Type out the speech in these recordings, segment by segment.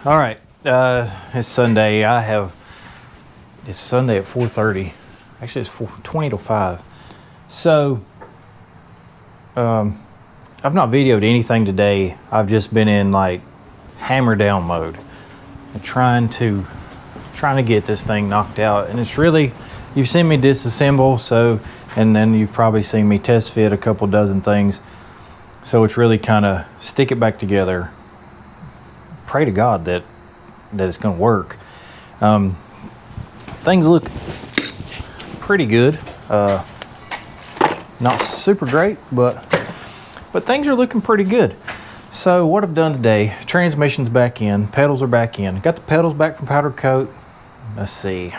All right, it's Sunday. It's Sunday at 4:30. Actually, it's 4:20 to 5. So, I've not videoed anything today. I've just been in like hammer down mode, and trying to get this thing knocked out. And it's really, you've seen me disassemble, and then you've probably seen me test fit a couple dozen things. So it's really kind of stick it back together. Pray to God that it's going to work. Things look pretty good. Not super great, but things are looking pretty good. So what I've done today, transmission's back in, pedals are back in. Got the pedals back from powder coat. Let's see.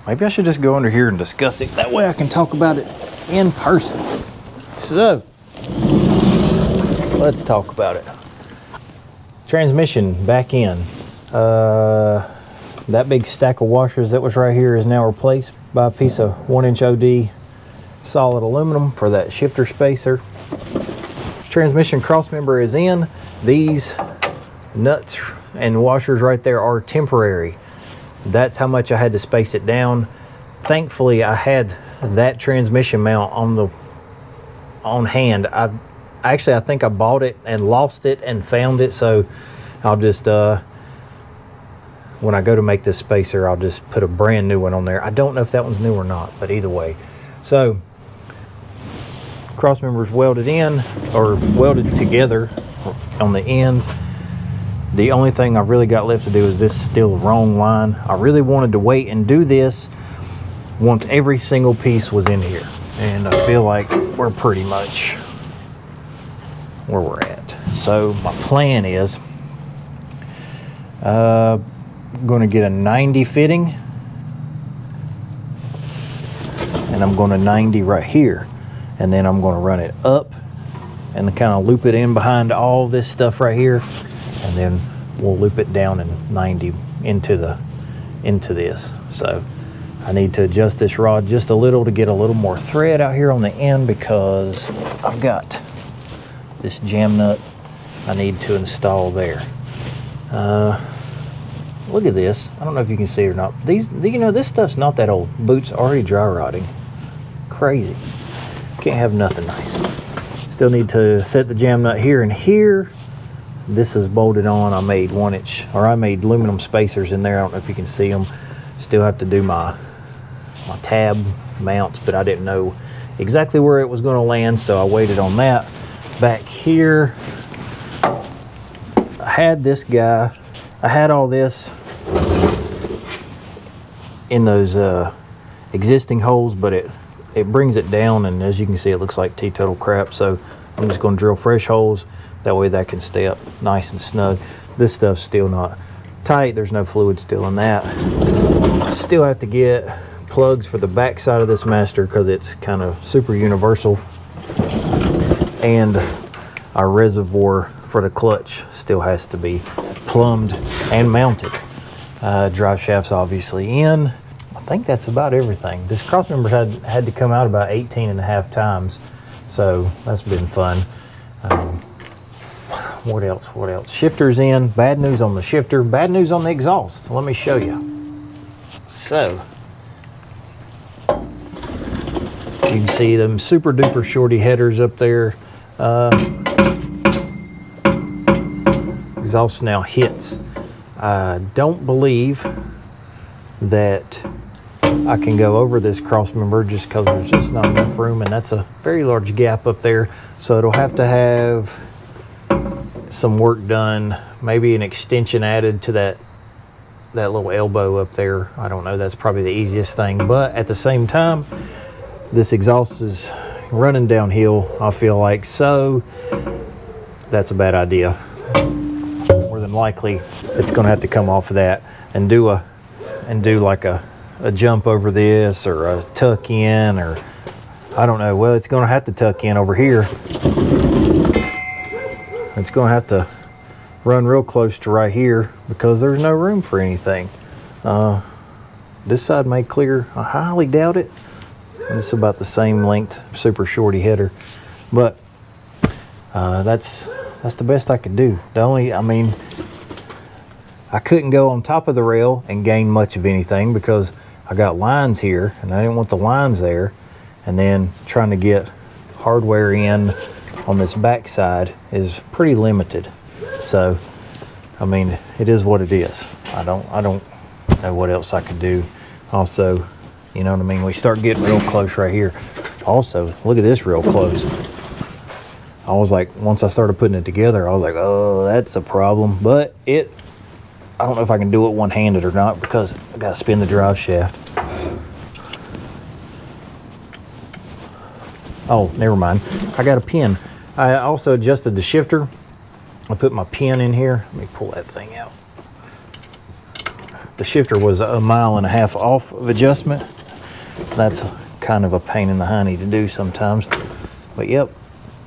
Maybe I should just go under here and discuss it. That way I can talk about it in person. So, let's talk about it. Transmission back in. That big stack of washers that was right here is now replaced by a piece of 1-inch OD solid aluminum for that shifter spacer. Transmission crossmember is in. These nuts and washers right there are temporary. That's how much I had to space it down. Thankfully, I had that transmission mount on hand. I think I bought it and lost it and found it, so I'll just when I go to make this spacer, I'll just put a brand new one on there. I don't know if that one's new or not, but either way. So cross members welded in or welded together on the ends. The only thing I've really got left to do is this still the wrong line. I really wanted to wait and do this once every single piece was in here, and I feel like we're pretty much where we're at. So my plan is I'm going to get a 90 fitting, and I'm going to 90 right here, and then I'm going to run it up and kind of loop it in behind all this stuff right here, and then we'll loop it down and 90 into this. So I need to adjust this rod just a little to get a little more thread out here on the end, because I've got this jam nut I need to install there. Look at this. I don't know if you can see it or not. This stuff's not that old. Boots already dry rotting. Crazy. Can't have nothing nice. Still need to set the jam nut here and here. This is bolted on. I made I made aluminum spacers in there. I don't know if you can see them. Still have to do my tab mounts, but I didn't know exactly where it was going to land, so I waited on that. Back here, I had this guy. I had all this in those existing holes, but it brings it down, and as you can see, it looks like teetotal crap. So I'm just going to drill fresh holes. That way that can stay up nice and snug. This stuff's still not tight. There's no fluid still in that. I still have to get plugs for the back side of this master because it's kind of super universal. And our reservoir for the clutch still has to be plumbed and mounted. Drive shaft's obviously in. I think that's about everything. This crossmember had to come out about 18.5 times, so that's been fun. What else? Shifter's in. Bad news on the shifter, bad news on the exhaust. Let me show you. So you can see them super duper shorty headers up there. Exhaust now hits. I don't believe that I can go over this cross member just because there's just not enough room, and that's a very large gap up there, so it'll have to have some work done, maybe an extension added to that little elbow up there. I don't know, that's probably the easiest thing, but at the same time, this exhaust is running downhill, I feel like, so that's a bad idea. More than likely it's going to have to come off of that and do like a jump over this, or a tuck in, or I don't know. Well, it's going to have to tuck in over here. It's going to have to run real close to right here because there's no room for anything. This side may clear. I highly doubt it. It's about the same length, super shorty header, but that's the best I could do. I couldn't go on top of the rail and gain much of anything because I got lines here and I didn't want the lines there. And then trying to get hardware in on this back side is pretty limited. So, I mean, it is what it is. I don't know what else I could do. Also, you know what I mean? We start getting real close right here. Also, look at this real close. I was like, once I started putting it together, I was like, oh, that's a problem. But I don't know if I can do it one-handed or not because I got to spin the drive shaft. Oh, never mind. I got a pin. I also adjusted the shifter. I put my pin in here. Let me pull that thing out. The shifter was 1.5 miles off of adjustment. That's kind of a pain in the hiney to do sometimes. But yep,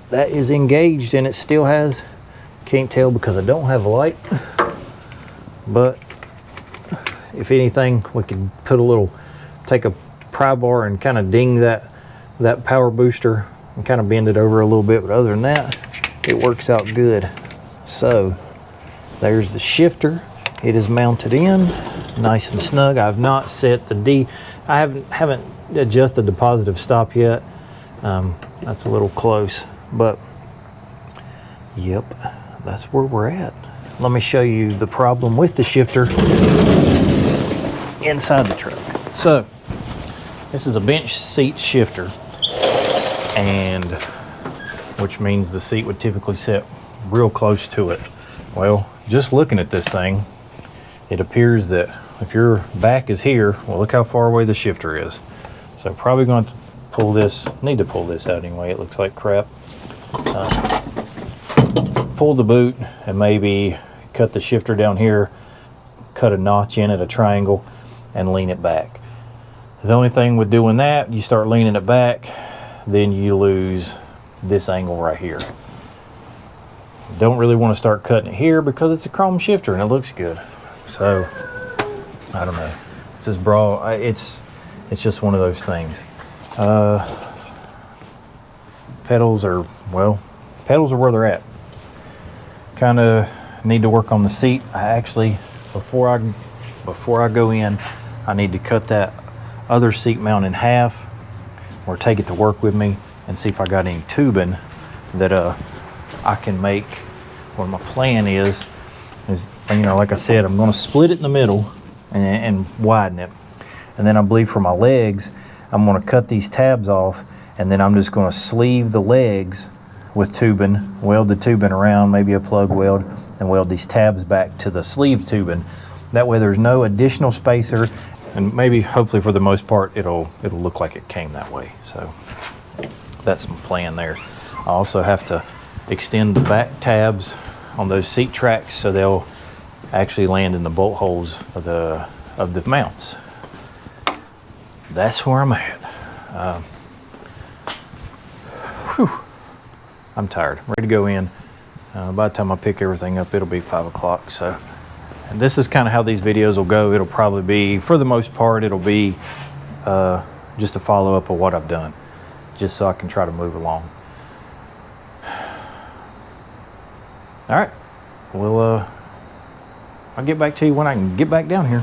that is engaged and it still has, can't tell because I don't have a light. But if anything, we could put take a pry bar and kind of ding that power booster and kind of bend it over a little bit. But other than that, it works out good. So there's the shifter. It is mounted in nice and snug. I've not set I haven't adjusted the positive stop yet. That's a little close, but yep, that's where we're at. Let me show you the problem with the shifter inside the truck. So this is a bench seat shifter, and which means the seat would typically sit real close to it. Well, just looking at this thing, it appears that if your back is here, well, look how far away the shifter is. So probably going to need to pull this out anyway. It looks like crap. Pull the boot and maybe cut the shifter down here, cut a notch in at a triangle and lean it back. The only thing with doing that, you start leaning it back, then you lose this angle right here. Don't really want to start cutting it here because it's a chrome shifter and it looks good. So I don't know. This is it's just one of those things. Pedals are where they're at. Kind of need to work on the seat. I actually, before I go in, I need to cut that other seat mount in half or take it to work with me and see if I got any tubing that I can make. What my plan is, you know, like I said, I'm going to split it in the middle and widen it. And then I believe for my legs, I'm going to cut these tabs off, and then I'm just going to sleeve the legs with tubing, weld the tubing around, maybe a plug weld, and weld these tabs back to the sleeve tubing. That way there's no additional spacer, and maybe, hopefully for the most part, it'll look like it came that way. So that's my plan there. I also have to extend the back tabs on those seat tracks so they'll actually land in the bolt holes of the mounts. That's where I'm at. I'm tired. I'm ready to go in. By the time I pick everything up, it'll be 5 o'clock. So, and this is kind of how these videos will go. It'll probably be, for the most part, it'll be just a follow-up of what I've done, just so I can try to move along. All right, well, I'll get back to you when I can get back down here.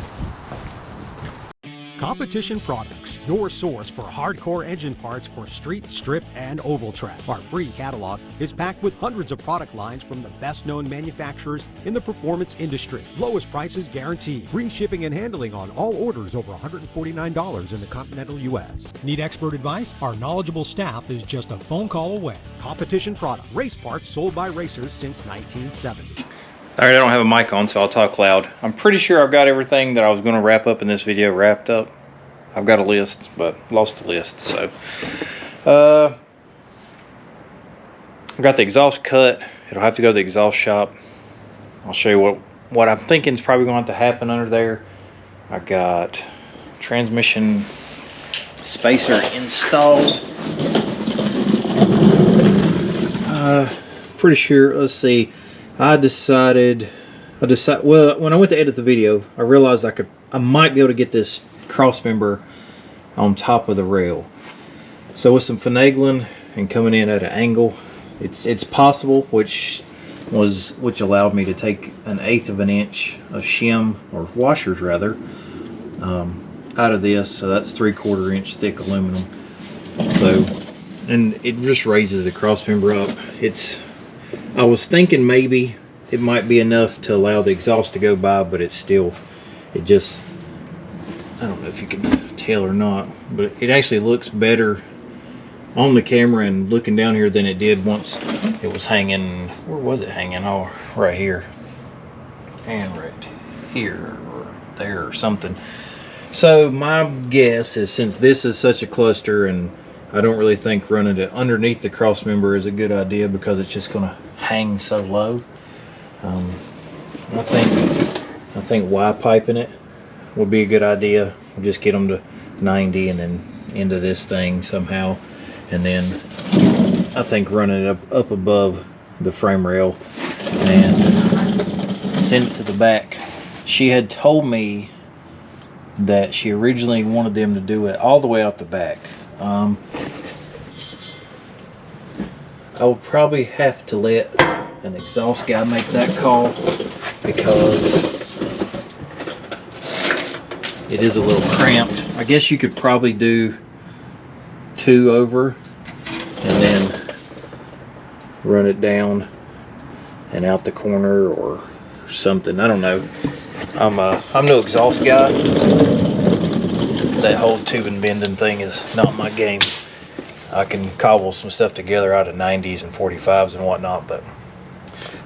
Competition Products, your source for hardcore engine parts for street, strip, and oval track. Our free catalog is packed with hundreds of product lines from the best-known manufacturers in the performance industry. Lowest prices guaranteed. Free shipping and handling on all orders over $149 in the continental U.S. Need expert advice? Our knowledgeable staff is just a phone call away. Competition Product, race parts sold by racers since 1970. All right, I don't have a mic on, so I'll talk loud. I'm pretty sure I've got everything that I was going to wrap up in this video wrapped up. I've got a list, but lost the list. So, I got the exhaust cut. It'll have to go to the exhaust shop. I'll show you what I'm thinking is probably going to have to happen under there. I got transmission spacer installed. Pretty sure. Let's see. I decided, well, when I went to edit the video, I realized I might be able to get this cross member on top of the rail. So with some finagling and coming in at an angle, it's possible, which which allowed me to take 1/8 of an inch of shim, or washers rather, out of this. So that's 3/4 inch thick aluminum. So, and it just raises the cross member up. I was thinking maybe it might be enough to allow the exhaust to go by, but it's still, I don't know if you can tell or not, but it actually looks better on the camera and looking down here than it did once it was hanging. Where was it hanging? Oh, right here and right here or there or something. So my guess is, since this is such a cluster, and I don't really think running it underneath the cross member is a good idea because it's just going to hang so low. I think Y piping it would be a good idea. We'll just get them to 90 and then into this thing somehow, and then I think running it up above the frame rail and send it to the back. She had told me that she originally wanted them to do it all the way out the back. I will probably have to let an exhaust guy make that call because it is a little cramped. I guess you could probably do 2 over and then run it down and out the corner or something. I don't know. I'm no exhaust guy. That whole tubing bending thing is not my game. I can cobble some stuff together out of 90s and 45s and whatnot, but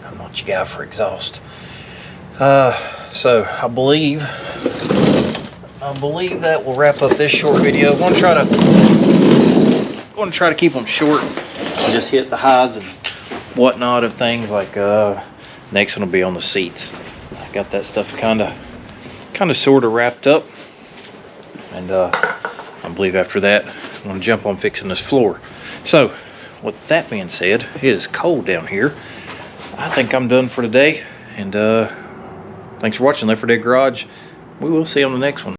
I'm not your guy for exhaust. So I believe that will wrap up this short video. I'm going to try to keep them short and just hit the highs and whatnot of things. Like next one will be on the seats. I got that stuff kind of sort of wrapped up, and I believe after that I'm going to jump on fixing this floor. So with that being said, it is cold down here. I think I'm done for today, and thanks for watching Left 4 Dead Garage. We will see you on the next one.